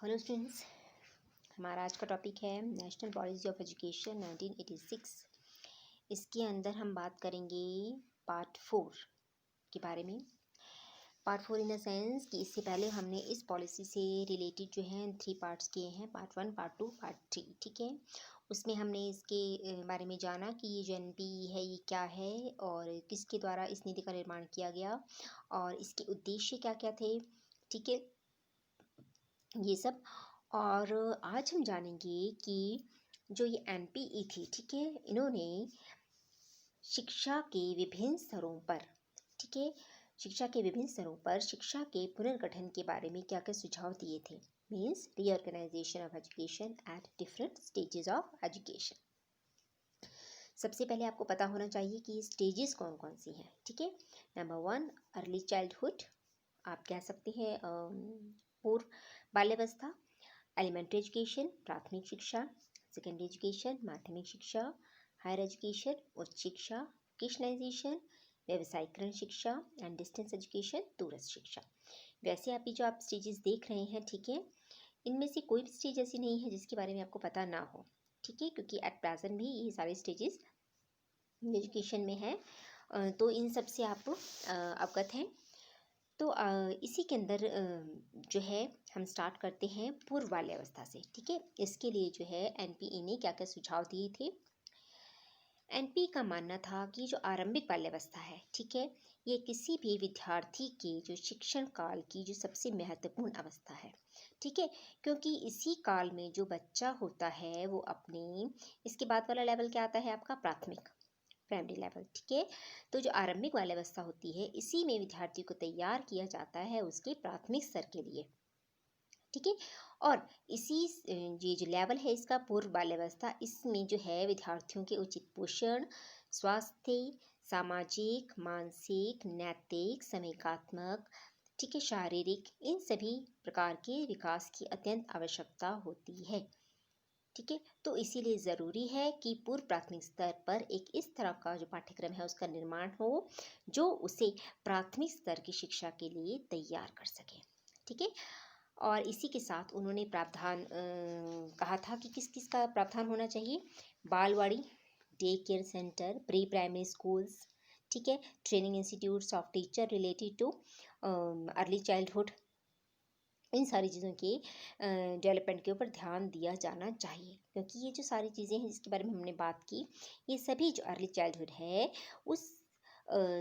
Hello students, हमारा आज का टॉपिक है नेशनल पॉलिसी ऑफ एजुकेशन 1986। इसके अंदर हम बात करेंगे पार्ट 4 के बारे में। पार्ट 4 इन द सेंस कि इससे पहले हमने इस पॉलिसी से रिलेटेड जो है 3 पार्ट्स किए हैं, पार्ट 1, पार्ट 2, पार्ट 3। ठीक है, उसमें हमने इसके बारे में जाना कि ये जो एनपी है ये क्या है और किसके द्वारा इस नीति का निर्माण किया गया और इसके उद्देश्य क्या क्या थे। ठीक है, ये सब। और आज हम जानेंगे कि जो ये एनपीई थी, ठीक है, इन्होंने शिक्षा के विभिन्न स्तरों पर, ठीक है, शिक्षा के विभिन्न स्तरों पर शिक्षा के पुनर्गठन के बारे में क्या क्या सुझाव दिए थे। Means reorganization of education at different stages of education. सबसे पहले आपको पता होना चाहिए कि स्टेजेस कौन कौन सी हैं। ठीक है, नंबर 1 अर्ली चाइल्डहुड, आप कह सकते हैं पूर्व बाल्यावस्था। एलिमेंट्री एजुकेशन प्राथमिक शिक्षा, सेकेंडरी एजुकेशन माध्यमिक शिक्षा, हायर एजुकेशन उच्च शिक्षा, वोकेशनलाइजेशन व्यावसायिकरण शिक्षा एंड डिस्टेंस एजुकेशन दूरस्थ शिक्षा। वैसे अभी जो आप स्टेजेस देख रहे हैं, ठीक है, इनमें से कोई भी स्टेज ऐसी नहीं है जिसके बारे में आपको पता ना हो। ठीक है, क्योंकि एट प्रेजेंट भी ये सारे स्टेजेस एजुकेशन में है, तो इन सब से आप अवगत हैं। तो इसी के अंदर जो है हम स्टार्ट करते हैं पूर्व बाल्यावस्था से। ठीक है, इसके लिए जो है एनपीई ने क्या क्या सुझाव दिए थे। एनपीई का मानना था कि जो आरंभिक बाल्यावस्था है, ठीक है, ये किसी भी विद्यार्थी के जो शिक्षण काल की जो सबसे महत्वपूर्ण अवस्था है। ठीक है, क्योंकि इसी काल में जो बच्चा होता है वो अपने, इसके बाद वाला लेवल क्या आता है आपका, प्राथमिक प्राइमरी लेवल। ठीक है, तो जो आरंभिक बाल्यावस्था होती है इसी में विद्यार्थी को तैयार किया जाता है उसके प्राथमिक स्तर के लिए। ठीक है, और इसी ये जो लेवल है इसका पूर्व बाल्यावस्था, इसमें जो है विद्यार्थियों के उचित पोषण, स्वास्थ्य, सामाजिक, मानसिक, नैतिक, समयकात्मक, ठीक है, शारीरिक, इन सभी प्रकार के विकास की अत्यंत आवश्यकता होती है। ठीक है, तो इसीलिए ज़रूरी है कि पूर्व प्राथमिक स्तर पर एक इस तरह का जो पाठ्यक्रम है उसका निर्माण हो जो उसे प्राथमिक स्तर की शिक्षा के लिए तैयार कर सके। ठीक है, और इसी के साथ उन्होंने प्रावधान कहा था कि किस किस का प्रावधान होना चाहिए। बालवाड़ी, day care centre, pre primary schools, ठीक है, training institutes of teacher related to early childhood, इन सारी चीज़ों के डेवलपमेंट के ऊपर ध्यान दिया जाना चाहिए। क्योंकि ये जो सारी चीज़ें हैं जिसके बारे में हमने बात की, ये सभी जो अर्ली चाइल्डहुड है उस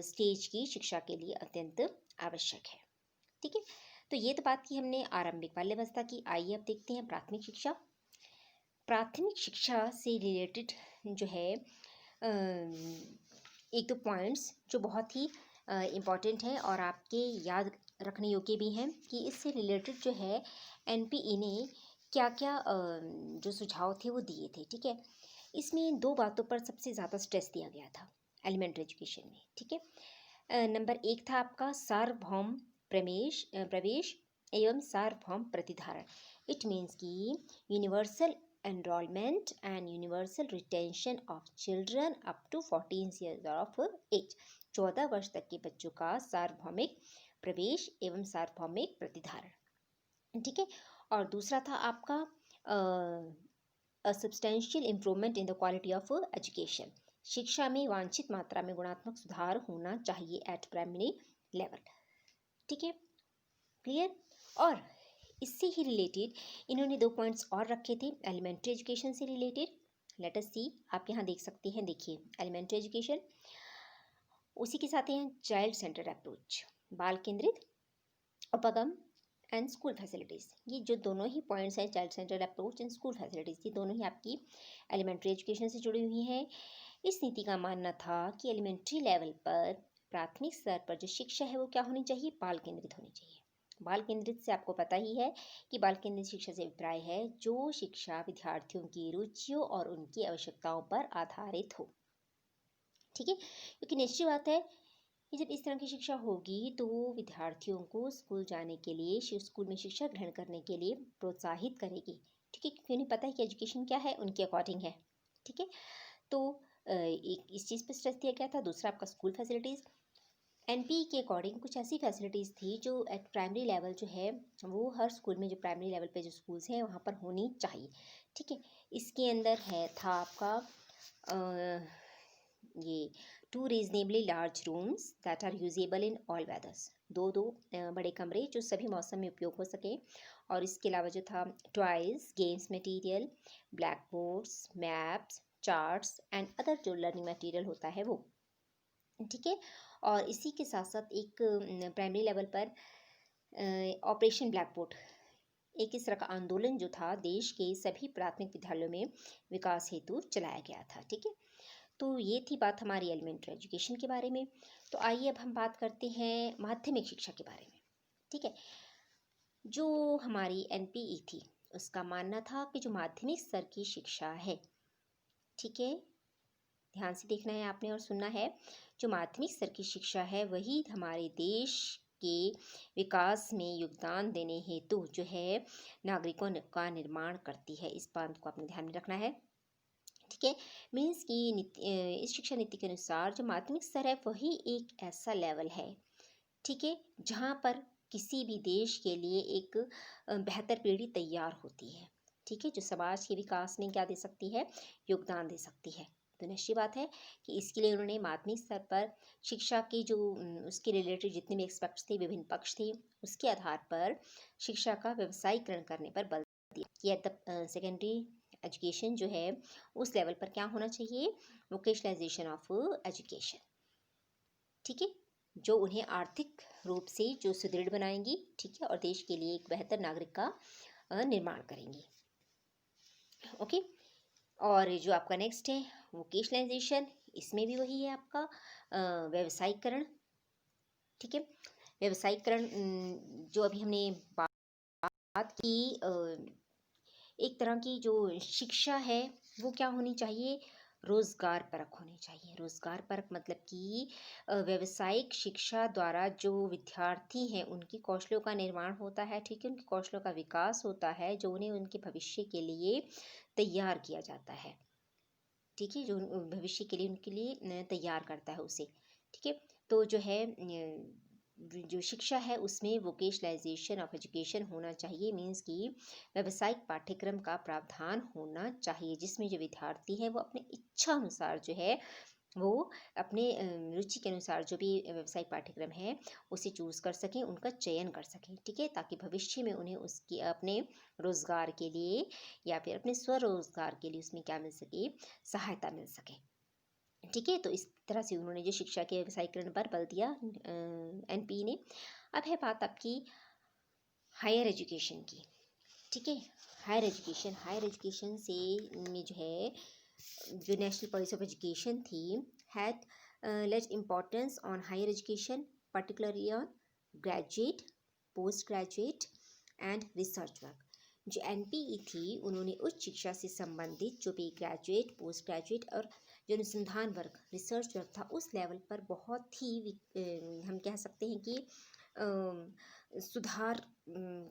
स्टेज की शिक्षा के लिए अत्यंत आवश्यक है। ठीक है, तो ये तो बात की हमने आरंभिक बाल्यावस्था की। आइए अब देखते हैं प्राथमिक शिक्षा। प्राथमिक शिक्षा से रिलेटेड जो है एक दो पॉइंट्स जो बहुत ही इम्पॉर्टेंट हैं और आपके याद रखने योग्य भी हैं कि इससे रिलेटेड जो है एनपीई ने क्या क्या जो सुझाव थे वो दिए थे। ठीक है, इसमें दो बातों पर सबसे ज़्यादा स्ट्रेस दिया गया था एलिमेंट्री एजुकेशन में। ठीक है, नंबर 1 था आपका सार्वभौम प्रवेश एवं सार्वभौम प्रतिधारण। इट मीन्स कि universal enrollment and universal retention of children up to 14 years of age। 14 वर्ष तक के बच्चों का सार्वभौमिक प्रवेश एवं सार्वभौमिक प्रतिधारण। ठीक है, और दूसरा था आपका substantial improvement in the quality of education. शिक्षा में वांछित मात्रा में गुणात्मक सुधार होना चाहिए एट प्राइमरी लेवल। ठीक है, क्लियर। और इससे ही रिलेटेड इन्होंने दो पॉइंट्स और रखे थे एलिमेंट्री एजुकेशन से रिलेटेड। लेट अस सी, आप यहाँ देख सकते हैं, देखिए एलिमेंट्री एजुकेशन, उसी के साथ हैं चाइल्ड सेंटर्ड अप्रोच, बाल केंद्रित उपगम एंड स्कूल फैसिलिटीज़। ये जो दोनों ही पॉइंट्स हैं, child centred approach and school facilities, ये दोनों ही आपकी एलिमेंट्री एजुकेशन से जुड़ी हुई हैं। इस नीति का मानना था कि एलिमेंट्री लेवल पर प्राथमिक स्तर पर जो शिक्षा है वो क्या होनी चाहिए, बाल केंद्रित होनी चाहिए। बाल केंद्रित से आपको पता ही है कि बाल केंद्रित शिक्षा से अभिप्राय है जो शिक्षा विद्यार्थियों की रुचियों और उनकी आवश्यकताओं पर आधारित हो। ठीक है, क्योंकि निश्चित बात है कि जब इस तरह की शिक्षा होगी तो विद्यार्थियों को स्कूल जाने के लिए, स्कूल में शिक्षा ग्रहण करने के लिए प्रोत्साहित करेगी। ठीक है, क्योंकि उन्हें पता है कि एजुकेशन क्या है, उनके अकॉर्डिंग है। ठीक है, तो एक इस चीज़ पर स्ट्रेस दिया गया था। दूसरा आपका स्कूल फैसिलिटीज़, एनपी के अकॉर्डिंग कुछ ऐसी फैसिलिटीज़ थी जो एट प्राइमरी लेवल जो है वो हर स्कूल में, जो प्राइमरी लेवल पे जो स्कूल्स हैं वहाँ पर होनी चाहिए। ठीक है, इसके अंदर था आपका ये 2 reasonably large rooms that are usable in all weathers, दो बड़े कमरे जो सभी मौसम में उपयोग हो सके। और इसके अलावा जो था toys, games material, black boards, maps, charts and other जो लर्निंग मटेरियल होता है वो। ठीक है, और इसी के साथ साथ एक प्राइमरी लेवल पर ऑपरेशन ब्लैक बोर्ड, एक इस तरह का आंदोलन जो था देश के सभी प्राथमिक विद्यालयों में विकास हेतु चलाया गया था। ठीक है, तो ये थी बात हमारी एलिमेंट्री एजुकेशन के बारे में। तो आइए अब हम बात करते हैं माध्यमिक शिक्षा के बारे में। ठीक है, जो हमारी एनपीई थी उसका मानना था कि जो माध्यमिक स्तर की शिक्षा है, ठीक है, ध्यान से देखना है आपने और सुनना है, जो माध्यमिक स्तर की शिक्षा है वही हमारे देश के विकास में योगदान देने हेतु जो है नागरिकों का निर्माण करती है। इस बात को आपने ध्यान में रखना है। ठीक है, मीन्स कि इस शिक्षा नीति के अनुसार जो माध्यमिक स्तर है वही एक ऐसा लेवल है, ठीक है, जहाँ पर किसी भी देश के लिए एक बेहतर पीढ़ी तैयार होती है। ठीक है, जो समाज के विकास में क्या दे सकती है, योगदान दे सकती है। तो निश्चित बात है कि इसके लिए उन्होंने माध्यमिक स्तर पर शिक्षा की जो उसके रिलेटेड जितने भी एक्सपेक्ट्स थे, विभिन्न पक्ष थे, उसके आधार पर शिक्षा का व्यवसायीकरण करने पर बल दिया कि एट द सेकेंडरी एजुकेशन जो है उस लेवल पर क्या होना चाहिए, वोकेशनलाइजेशन ऑफ एजुकेशन। ठीक है, जो उन्हें आर्थिक रूप से जो सुदृढ़ बनाएंगी, ठीक है, और देश के लिए एक बेहतर नागरिक का निर्माण करेंगी। ओके, और जो आपका नेक्स्ट है वोकेशनलाइजेशन, इसमें भी वही है आपका व्यवसायीकरण। ठीक है, व्यवसायीकरण जो अभी हमने बात की, एक तरह की जो शिक्षा है वो क्या होनी चाहिए, रोजगार परक होनी चाहिए। रोजगार परक मतलब कि व्यावसायिक शिक्षा द्वारा जो विद्यार्थी हैं उनकी कौशलों का निर्माण होता है। ठीक है, उनके कौशलों का विकास होता है जो उन्हें उनके भविष्य के लिए तैयार किया जाता है। ठीक है, जो भविष्य के लिए उनके लिए तैयार करता है उसे। ठीक है, तो जो है जो शिक्षा है उसमें वोकेशनलाइजेशन ऑफ एजुकेशन होना चाहिए, मीन्स कि व्यावसायिक पाठ्यक्रम का प्रावधान होना चाहिए जिसमें जो विद्यार्थी हैं वो अपने इच्छा अनुसार जो है वो अपने रुचि के अनुसार जो भी व्यावसायिक पाठ्यक्रम है उसे चूज़ कर सकें, उनका चयन कर सकें। ठीक है, ताकि भविष्य में उन्हें उसकी अपने रोज़गार के लिए या फिर अपने स्वरोजगार के लिए उसमें क्या मिल सके, सहायता मिल सके। ठीक है, तो इस तरह से उन्होंने जो शिक्षा के व्यवसायीकरण पर बल दिया एनपी ने। अब है बात आपकी हायर एजुकेशन की। ठीक है, हायर एजुकेशन से में जो है जो नेशनल पॉलिसी ऑफ एजुकेशन थी had laid importance on higher education, particularly on graduate, post graduate and research work. जो एनपीई थी उन्होंने उच्च शिक्षा से संबंधित जो भी ग्रेजुएट, पोस्ट ग्रेजुएट और जो अनुसंधान वर्ग, रिसर्च वर्ग था उस लेवल पर बहुत ही हम कह सकते हैं कि सुधार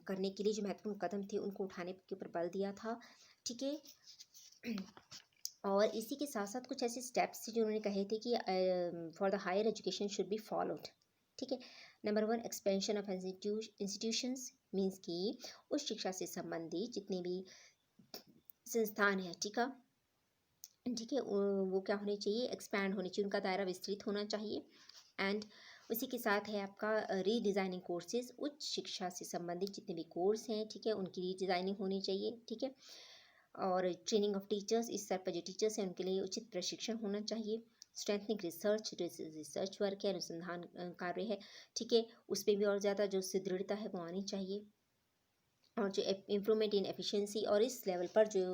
करने के लिए जो महत्वपूर्ण कदम थे उनको उठाने के ऊपर बल दिया था। ठीक है, और इसी के साथ साथ कुछ ऐसे स्टेप्स थे जो उन्होंने कहे थे कि for the higher education should be followed. ठीक है, number 1 expansion of institutions, means कि उच्च शिक्षा से संबंधित जितने भी संस्थान हैं, ठीक है, ठीक है, वो क्या होने चाहिए, एक्सपैंड होने चाहिए, उनका दायरा विस्तृत होना चाहिए। एंड उसी के साथ है आपका रीडिज़ाइनिंग कोर्सेज, उच्च शिक्षा से संबंधित जितने भी कोर्स हैं, ठीक है, उनकी रीडिज़ाइनिंग होनी चाहिए। ठीक है, और ट्रेनिंग ऑफ टीचर्स, इस स्तर पर जो टीचर्स हैं उनके लिए उचित प्रशिक्षण होना चाहिए। स्ट्रेंथनिंग रिसर्च वर्क है, अनुसंधान कार्य है, ठीक है, उसमें भी और ज़्यादा जो सुदृढ़ता है वो आनी चाहिए। और जो इम्प्रूवमेंट इन एफिशिएंसी, और इस लेवल पर जो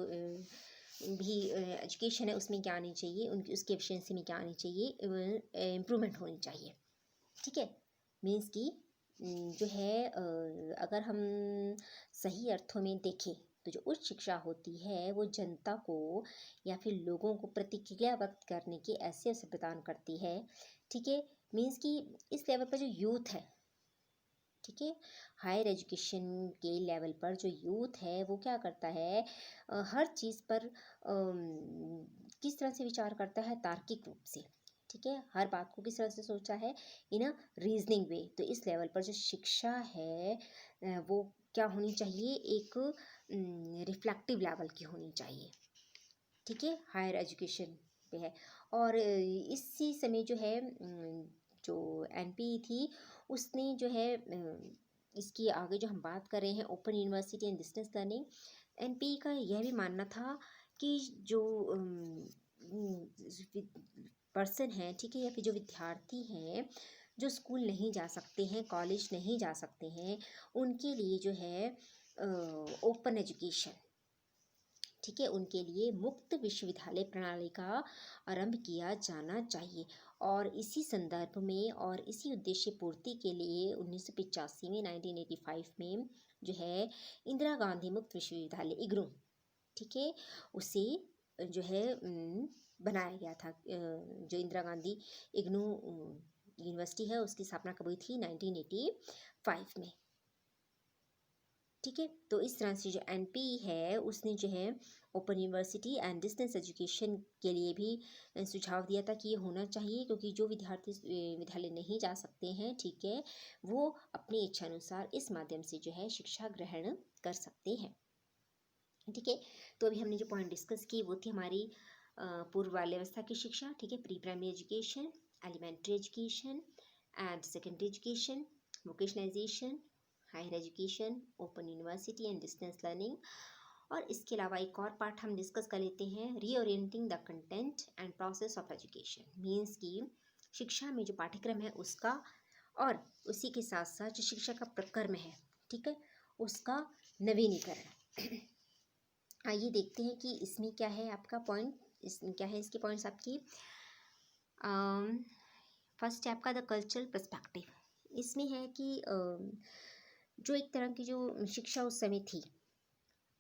भी एजुकेशन है उसमें क्या आनी चाहिए, उनकी उसकी एफिशिएंसी में क्या आनी चाहिए, इम्प्रूवमेंट होनी चाहिए। ठीक है, मीन्स कि जो है अगर हम सही अर्थों में देखें तो जो उच्च शिक्षा होती है वो जनता को या फिर लोगों को प्रतिक्रिया व्यक्त करने के ऐसे अवसर प्रदान करती है। ठीक है, मीन्स कि इस लेवल पर जो यूथ है, ठीक है, हायर एजुकेशन के लेवल पर जो यूथ है वो क्या करता है, हर चीज़ पर किस तरह से विचार करता है, तार्किक रूप से। ठीक है, हर बात को किस तरह से सोचा है, इन अ रीजनिंग वे। तो इस लेवल पर जो शिक्षा है वो क्या होनी चाहिए, एक रिफ्लेक्टिव लेवल की होनी चाहिए। ठीक है, हायर एजुकेशन पे है। और इसी समय जो है जो एनपी थी उसने जो है इसकी आगे जो हम बात कर रहे हैं open university and distance learning, NP का यह भी मानना था कि जो पर्सन है, ठीक है, या फिर जो विद्यार्थी हैं जो स्कूल नहीं जा सकते हैं, कॉलेज नहीं जा सकते हैं, उनके लिए जो है ओपन एजुकेशन, ठीक है, उनके लिए मुक्त विश्वविद्यालय प्रणाली का आरंभ किया जाना चाहिए। और इसी संदर्भ में और इसी उद्देश्य पूर्ति के लिए 1985 में 1985 में जो है इंदिरा गांधी मुक्त विश्वविद्यालय इग्नू, ठीक है, उसे जो है बनाया गया था। जो इंदिरा गांधी इग्नू यूनिवर्सिटी है उसकी स्थापना कब हुई थी, 1985 में। ठीक है, तो इस तरह से जो एनपी है उसने जो है open university and distance education के लिए भी सुझाव दिया था कि ये होना चाहिए, क्योंकि जो विद्यार्थी विद्यालय नहीं जा सकते हैं, ठीक है, वो अपनी इच्छा अनुसार इस माध्यम से जो है शिक्षा ग्रहण कर सकते हैं। ठीक है, तो अभी हमने जो पॉइंट डिस्कस की वो थी हमारी पूर्व बाल्यावस्था की शिक्षा, ठीक है, pre primary education, elementary education and secondary education, vocationalization, higher education, open university and distance learning. और इसके अलावा एक और पार्ट हम डिस्कस कर लेते हैं, reorienting the content and process of education. Means कि शिक्षा में जो पाठ्यक्रम है उसका और उसी के साथ साथ जो शिक्षा का प्रक्रम है, ठीक है, उसका नवीनीकरण। आइए देखते हैं कि इसमें क्या है आपका पॉइंट, इसमें क्या है इसके पॉइंट्स आपकी। फर्स्ट है आपका द कल्चरल पर्सपेक्टिव। इसमें है कि जो एक तरह की जो शिक्षा उस समय थी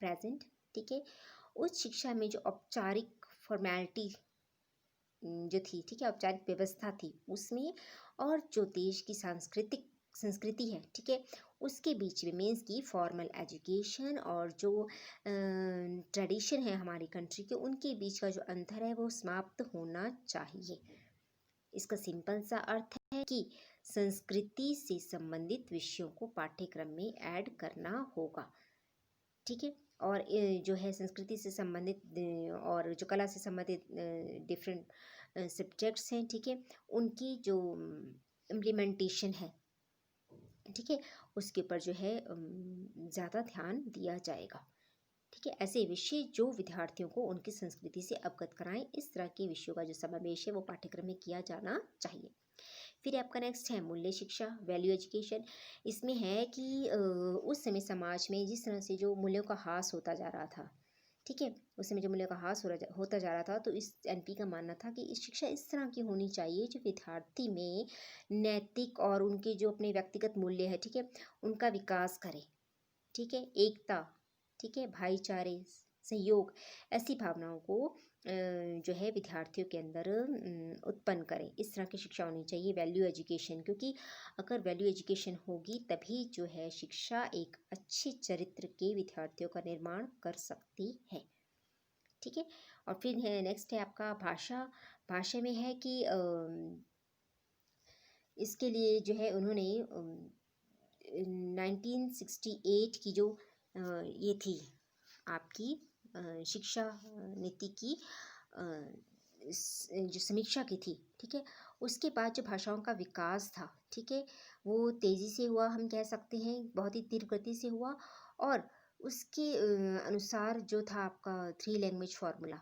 प्रेजेंट, ठीक है, उस शिक्षा में जो औपचारिक फॉर्मेलिटी जो थी, ठीक है, औपचारिक व्यवस्था थी उसमें, और जो देश की सांस्कृतिक संस्कृति है, ठीक है, उसके बीच में मीन्स की फॉर्मल एजुकेशन और जो ट्रेडिशन है हमारी कंट्री के, उनके बीच का जो अंतर है वो समाप्त होना चाहिए। इसका सिंपल सा अर्थ है कि संस्कृति से संबंधित विषयों को पाठ्यक्रम में ऐड करना होगा। ठीक है, और जो है संस्कृति से संबंधित और जो कला से संबंधित डिफरेंट सब्जेक्ट्स हैं, ठीक है, उनकी जो इम्प्लीमेंटेशन है, ठीक है, उसके ऊपर जो है ज़्यादा ध्यान दिया जाएगा। ठीक है, ऐसे विषय जो विद्यार्थियों को उनकी संस्कृति से अवगत कराएं, इस तरह के विषयों का जो समावेश है वो पाठ्यक्रम में किया जाना चाहिए। फिर आपका नेक्स्ट है मूल्य शिक्षा, वैल्यू एजुकेशन। इसमें है कि उस समय समाज में जिस तरह से जो मूल्यों का ह्रास होता जा रहा था, ठीक है, उस समय जो मूल्यों का ह्रास होता जा रहा था, तो इस एनपी का मानना था कि इस शिक्षा इस तरह की होनी चाहिए जो विद्यार्थी में नैतिक और उनके जो अपने व्यक्तिगत मूल्य है, ठीक है, उनका विकास करे। ठीक है, एकता, ठीक है, भाईचारे, सहयोग, ऐसी भावनाओं को जो है विद्यार्थियों के अंदर उत्पन्न करें। इस तरह की शिक्षा होनी चाहिए, वैल्यू एजुकेशन, क्योंकि अगर वैल्यू एजुकेशन होगी तभी जो है शिक्षा एक अच्छी चरित्र के विद्यार्थियों का निर्माण कर सकती है। ठीक है, और फिर है नेक्स्ट है आपका भाषा। भाषा में है कि इसके लिए जो है उन्होंने 1968 की जो ये थी आपकी शिक्षा नीति की जो समीक्षा की थी, ठीक है, उसके बाद जो भाषाओं का विकास था, ठीक है, वो तेज़ी से हुआ, हम कह सकते हैं बहुत ही तीव्र गति से हुआ। और उसके अनुसार जो था आपका 3 लैंग्वेज फार्मूला,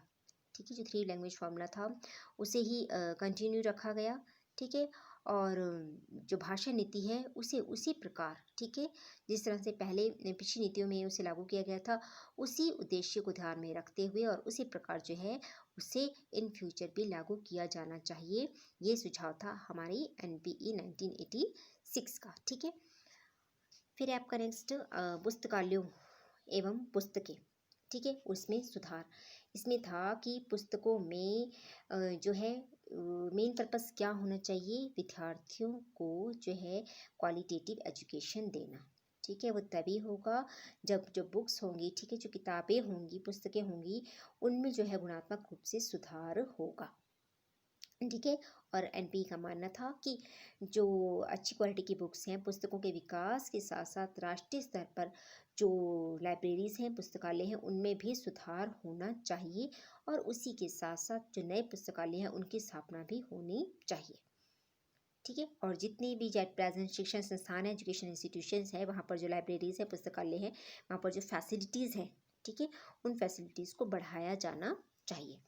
ठीक है, जो 3 लैंग्वेज फार्मूला था उसे ही कंटिन्यू रखा गया। ठीक है, और जो भाषा नीति है उसे उसी प्रकार, ठीक है, जिस तरह से पहले पिछली नीतियों में उसे लागू किया गया था, उसी उद्देश्य को ध्यान में रखते हुए और उसी प्रकार जो है उसे इन फ्यूचर भी लागू किया जाना चाहिए। ये सुझाव था हमारी एनपीई 1986 का। ठीक है, फिर आपका नेक्स्ट पुस्तकालयों एवं पुस्तकें, ठीक है, उसमें सुधार। इसमें था कि पुस्तकों में जो है मेन पर्पस क्या होना चाहिए, विद्यार्थियों को जो है क्वालिटेटिव एजुकेशन देना। ठीक है, वो तभी होगा जब जो बुक्स होंगी, ठीक है, जो किताबें होंगी, पुस्तकें होंगी, उनमें जो है गुणात्मक रूप से सुधार होगा। ठीक है। और एनपी का मानना था कि जो अच्छी क्वालिटी की बुक्स हैं, पुस्तकों के विकास के साथ साथ राष्ट्रीय स्तर पर जो लाइब्रेरीज़ हैं, पुस्तकालय हैं, उनमें भी सुधार होना चाहिए और उसी के साथ साथ जो नए पुस्तकालय हैं उनकी स्थापना भी होनी चाहिए। ठीक है। और जितनी भी जेट प्रेजेंट शिक्षण संस्थान है, एजुकेशन इंस्टीट्यूशंस है, वहाँ पर जो लाइब्रेरीज़ है, पुस्तकालय है, वहाँ पर जो फैसिलिटीज़ हैं, ठीक है, उन फैसिलिटीज़ को बढ़ाया जाना चाहिए।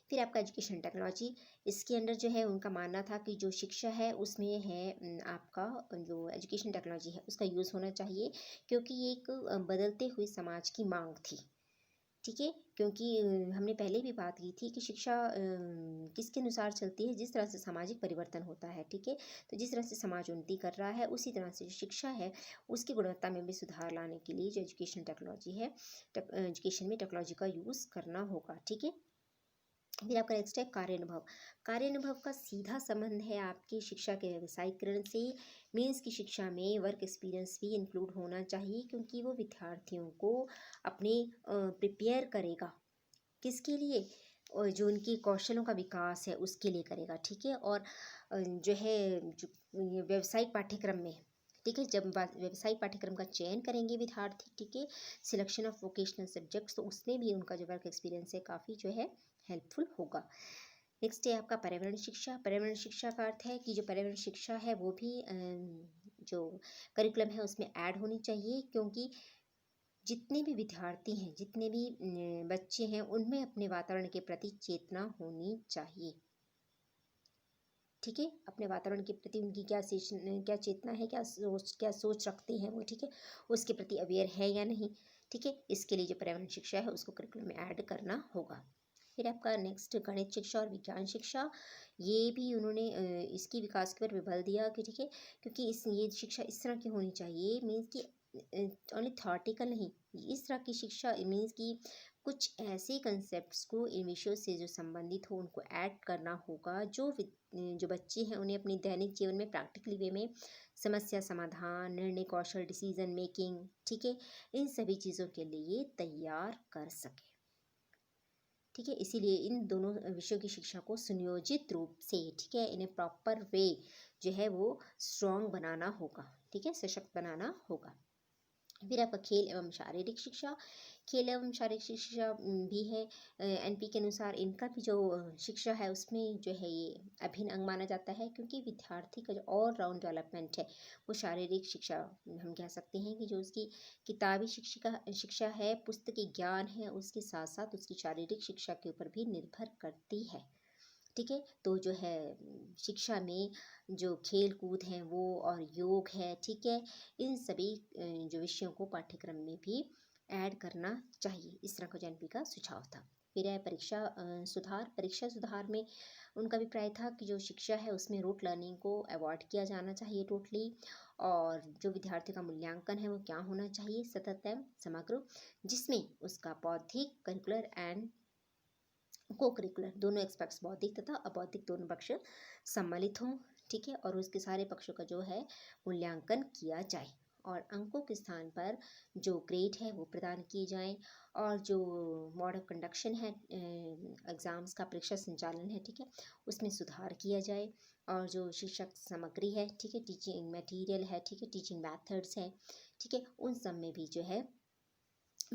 फिर आपका एजुकेशन टेक्नोलॉजी, इसके अंडर जो है उनका मानना था कि जो शिक्षा है उसमें है आपका जो एजुकेशन टेक्नोलॉजी है उसका यूज़ होना चाहिए, क्योंकि ये एक बदलते हुए समाज की मांग थी। ठीक है। क्योंकि हमने पहले भी बात की थी कि शिक्षा किसके अनुसार चलती है, जिस तरह से सामाजिक परिवर्तन होता है। ठीक है। तो जिस तरह से समाज उन्नति कर रहा है उसी तरह से जो शिक्षा है उसकी गुणवत्ता में भी सुधार लाने के लिए जो एजुकेशन टेक्नोलॉजी है, एजुकेशन में टेक्नोलॉजी का यूज़ करना होगा। ठीक है। फिर आपका नेक्स्ट है कार्यानुभव। कार्यानुभव का सीधा संबंध है आपकी शिक्षा के व्यावसायीकरण से। मीन्स की शिक्षा में वर्क एक्सपीरियंस भी इंक्लूड होना चाहिए, क्योंकि वो विद्यार्थियों को अपने प्रिपेयर करेगा किसके लिए, और जो उनकी कौशलों का विकास है उसके लिए करेगा। ठीक है। और जो है जो व्यावसायिक पाठ्यक्रम में, ठीक है, जब व्यावसायिक पाठ्यक्रम का चयन करेंगे विद्यार्थी, ठीक है, सिलेक्शन ऑफ वोकेशनल सब्जेक्ट्स, तो उसमें भी उनका जो वर्क एक्सपीरियंस है काफ़ी जो है हेल्पफुल होगा। नेक्स्ट है आपका पर्यावरण शिक्षा। पर्यावरण शिक्षा का अर्थ है कि जो पर्यावरण शिक्षा है वो भी जो करिकुलम है उसमें ऐड होनी चाहिए, क्योंकि जितने भी विद्यार्थी हैं, जितने भी बच्चे हैं, उनमें अपने वातावरण के प्रति चेतना होनी चाहिए। ठीक है। अपने वातावरण के प्रति उनकी क्या चेतना है, क्या सोच रखते हैं वो, ठीक है, उसके प्रति अवेयर है या नहीं। ठीक है। इसके लिए जो पर्यावरण शिक्षा है उसको करिकुलम में ऐड करना होगा। फिर आपका नेक्स्ट गणित शिक्षा और विज्ञान शिक्षा, ये भी उन्होंने इसकी विकास के पर भी बल दिया कि ठीक है, क्योंकि ये शिक्षा इस तरह की होनी चाहिए, मीन्स कि ओनली थॉटिकल नहीं, इस तरह की शिक्षा मीन्स कि कुछ ऐसे कंसेप्ट्स को इन विषयों से जो संबंधित हो उनको ऐड करना होगा, जो बच्चे हैं उन्हें अपनी दैनिक जीवन में प्रैक्टिकली वे में समस्या समाधान, निर्णय कौशल, डिसीजन मेकिंग, ठीक है, इन सभी चीज़ों के लिए तैयार कर सके। ठीक है। इसीलिए इन दोनों विषयों की शिक्षा को सुनियोजित रूप से, ठीक है, इन्हें प्रॉपर वे जो है वो स्ट्रॉन्ग बनाना होगा, ठीक है, सशक्त बनाना होगा। फिर आपका खेल एवं शारीरिक शिक्षा। खेल एवं शारीरिक शिक्षा भी है एनपी के अनुसार, इनका भी जो शिक्षा है उसमें जो है ये अभिन्न अंग माना जाता है, क्योंकि विद्यार्थी का जो ऑल राउंड डेवलपमेंट है वो शारीरिक शिक्षा, हम कह सकते हैं कि जो उसकी किताबी शिक्षा है, पुस्तकी ज्ञान है, उसके साथ साथ उसकी शारीरिक शिक्षा के ऊपर भी निर्भर करती है। ठीक है। तो जो है शिक्षा में जो खेल कूद हैं वो और योग है, ठीक है, इन सभी जो विषयों को पाठ्यक्रम में भी ऐड करना चाहिए। इस तरह का जेएनपी का सुझाव था। फिर है परीक्षा सुधार। परीक्षा सुधार में उनका अभिप्राय था कि जो शिक्षा है उसमें रूट लर्निंग को अवॉइड किया जाना चाहिए टोटली, और जो विद्यार्थी का मूल्यांकन है वो क्या होना चाहिए, सतत एवं समग्र, जिसमें उसका बौद्धिक, करिकुलर एंड को करिकुलर दोनों एस्पेक्ट्स, बौद्धिक तथा अबौद्धिक दोनों पक्ष सम्मिलित हों। ठीक है। और उसके सारे पक्षों का जो है मूल्यांकन किया जाए, और अंकों के स्थान पर जो ग्रेड है वो प्रदान किए जाएं, और जो मोड ऑफ कंडक्शन है एग्ज़ाम्स का, परीक्षा संचालन है, ठीक है, उसमें सुधार किया जाए, और जो शिक्षक सामग्री है, ठीक है, टीचिंग मटेरियल है, ठीक है, टीचिंग मैथड्स हैं, ठीक है, उन सब में भी जो है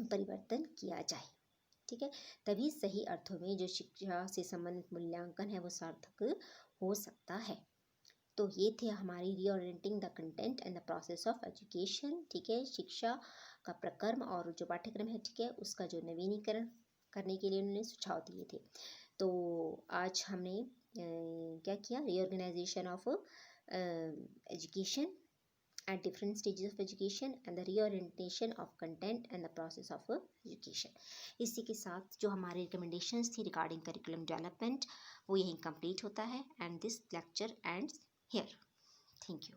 परिवर्तन किया जाए। ठीक है। तभी सही अर्थों में जो शिक्षा से संबंधित मूल्यांकन है वो सार्थक हो सकता है। तो ये थे हमारी reorienting the content and the process of education. ठीक है। शिक्षा का प्रक्रम और जो पाठ्यक्रम है, ठीक है, उसका जो नवीनीकरण करने के लिए उन्होंने सुझाव दिए थे। तो आज हमने क्या किया, reorganization of education at different stages of education and the reorientation of content and the process of education। इसी के साथ जो हमारे रिकमेंडेशंस थी रिगार्डिंग करिकुलम डेवलपमेंट वो यहीं कंप्लीट होता है, and this lecture ends here. Thank you.